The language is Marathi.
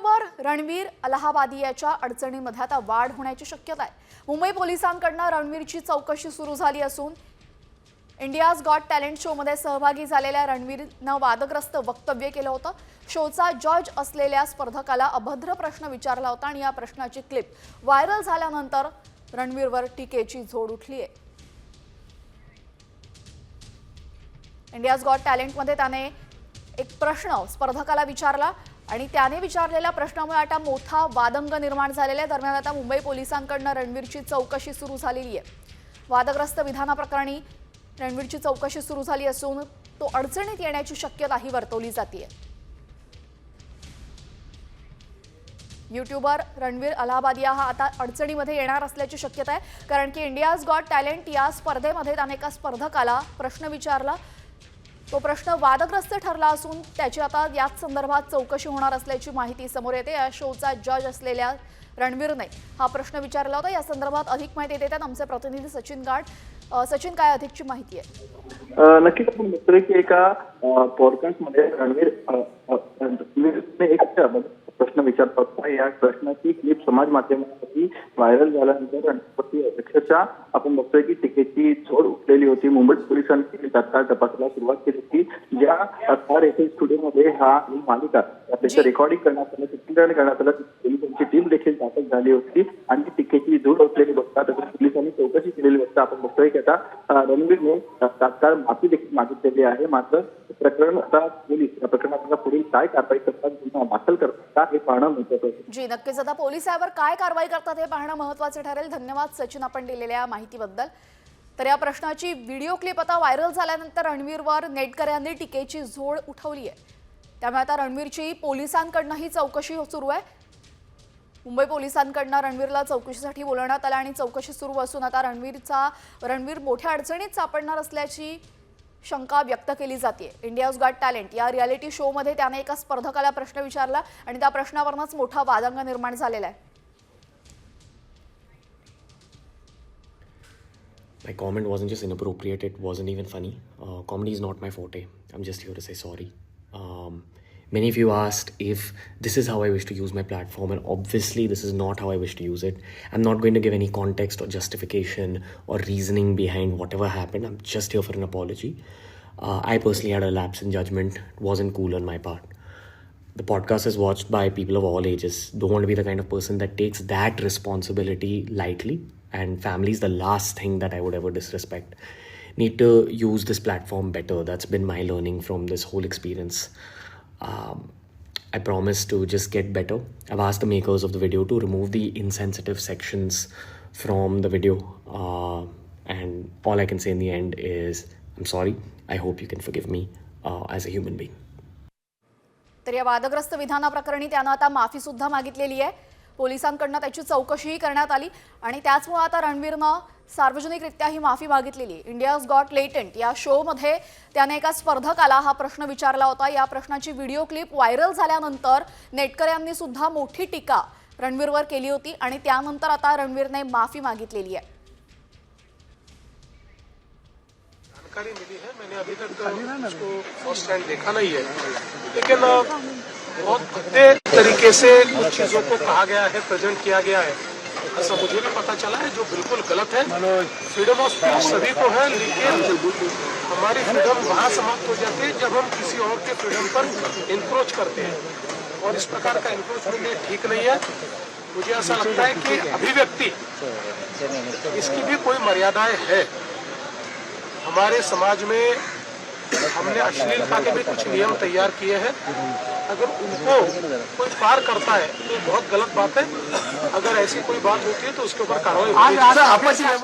यूट्यूबर रणवीर अलाहाबादियाच्या अडचणीमध्ये आता वाढ होण्याची शक्यता आहे। मुंबई पोलिसांकडून रणवीरची चौकशी सुरू झाली असून इंडियाज गॉट टॅलेंट शो मध्ये सहभागी झालेल्या रणवीरनं वादग्रस्त वक्तव्य केलं होतं। शोचा जज असलेल्या स्पर्धकाला अभद्र प्रश्न विचारला होता आणि या प्रश्नाची क्लिप व्हायरल झाल्यानंतर रणवीरवर टीकेची झोड उठली आहे। इंडियाज गॉट टॅलेंट मध्ये त्याने एक प्रश्न स्पर्धकाला विचारला आणि त्याने विचारलेल्या प्रश्नामुळे आता मोठा वादंग निर्माण झालेला आहे। दरम्यान आता मुंबई पोलिसांकडून रणवीरची चौकशी सुरू झालेली आहे। वादग्रस्त विधानाप्रकरणी रणवीरची चौकशी सुरू झाली असून तो अडचणीत येण्याची शक्यताही वर्तवली जाते। यूट्यूबर रणवीर अलाहाबादिया हा आता अडचणीमध्ये येणार असल्याची शक्यता आहे, कारण की इंडियाज गॉट टॅलेंट या स्पर्धेमध्ये त्याने एका स्पर्धकाला प्रश्न विचारला। तो प्रश्न वादग्रस्त ठरला असून त्याची आता याच संदर्भात चौकशी होणार असल्याची माहिती समोर येते। या शोचा जज असलेल्या रणवीरने हा प्रश्न विचारला होता। या संदर्भात अधिक माहिती देतात आमचे प्रतिनिधी सचिन गाठ। सचिन, काय अधिकची माहिती आहे? नक्कीच आपण बघतोय की एका पॉडकास्टमध्ये रणवीरने एक प्रश्न विचारला होता। या प्रश्नाची क्लिप समाज माध्यमांवरती व्हायरल झाल्यानंतर रणवीरवरती अक्षरशः आपण बघतोय की टीकेची झोड उठलेली होती। मुंबई पोलिसांनी तात्काळ तपासाला सुरुवात केली होती। ज्या स्टार एफ स्टुडिओमध्ये हा मालिका त्याचं रेकॉर्डिंग करण्यात आलं, चित्रीकरण करण्यात आलं, पोलिसांची टीम देखील दाखल झाली होती आणि टीकेची झोड उठलेली बघता पोलिसांनी चौकशी केलेली बघता आपण बघतोय की आता रणवीरने तात्काळ माफी देखील मागितलेली आहे। मात्र प्रकरण आता पोलीस या प्रकरणात पुढील काय कारवाई करतात, गुन्हा दाखल करतात हे पाहणं महत्त्वाचं आहे। जी नक्कीच, आता पोलीस यावर काय कारवाई करतात हे पाहणं महत्त्वाचं ठरेल। धन्यवाद सचिन आपण दिलेल्या माहितीबद्दल। तर या प्रश्नाची व्हिडिओ क्लिप आता व्हायरल झाल्यानंतर रणवीरवर नेटकऱ्यांनी टीकेची झोड उठवली आहे। त्यामुळे आता रणवीरची पोलिसांकडूनही चौकशी सुरू आहे। मुंबई पोलिसांकडून रणवीरला चौकशीसाठी बोलवण्यात आलं आणि चौकशी सुरू असून आता रणवीर मोठ्या अडचणीत सापडणार असल्याची शंका व्यक्त केली जाते। इंडियाज गॉट टॅलेंट या रियालिटी शो मध्ये त्याने एका स्पर्धकाला प्रश्न विचारला आणि त्या प्रश्नावरूनच मोठा वादंग निर्माण झालेला आहे। My comment wasn't just inappropriate, it wasn't even funny. Comedy is not my forte. I'm just here to say sorry. Many of you asked if this is how I wish to use my platform, and obviously this is not how I wish to use it. I'm not going to give any context or justification or reasoning behind whatever happened. I'm just here for an apology. I personally had a lapse in judgment. It wasn't cool on my part. The podcast is watched by people of all ages. Don't want to be the kind of person that takes that responsibility lightly. And family is the last thing that I would ever disrespect. Need to use this platform better. That's been my learning from this whole experience. I promise to just get better. I've asked the makers of the video to remove the insensitive sections from the video. And all I can say in the end is, I'm sorry. I hope you can forgive me as a human being. तर या वादग्रस्त विधानाप्रकरणी त्यानं आता माफी सुद्धा मागितलेली आहे। पोलिसांकडून त्याची चौकशीही करण्यात आली आणि त्याचमुळे आता रणवीरनं सार्वजनिकरित्या ही माफी मागितलेली आहे। इंडियाज गॉट टॅलेंट या शो मध्ये त्याने एका स्पर्धकाला हा प्रश्न विचारला होता। या प्रश्नाची व्हिडिओ क्लिप व्हायरल झाल्यानंतर नेटकऱ्यांनी सुद्धा मोठी टीका रणवीरवर केली होती आणि त्यानंतर आता रणवीरने माफी मागितलेली आहे। जानकारी मिली है, मैंने अभी तक उसको फर्स्ट हैंड देखा नहीं है, लेकिन बहुत भद्दे तरीके से कुछ चीजों को कहा गया है, प्रेजेंट किया गया है, ऐसा मुझे भी पता चला है, जो बिल्कुल गलत है। फ्रीडम ऑफ स्पीच सभी को है, लेकिन हमारी फ्रीडम वहाँ समाप्त हो जाती है जब हम किसी और के फ्रीडम पर इंक्रोच करते हैं, और इस प्रकार का इंक्रोचमेंट ठीक नहीं है। मुझे ऐसा लगता है कि अभिव्यक्ति इसकी भी कोई मर्यादाएं है। हमारे समाज में हमने अश्लीलता के भी कुछ नियम तैयार किए हैं। अगर उनको कोई पार करता है तो बहुत गलत बात है। अगर ऐसी कोई बात होती है तो उसके ऊपर कार्रवाई होती है।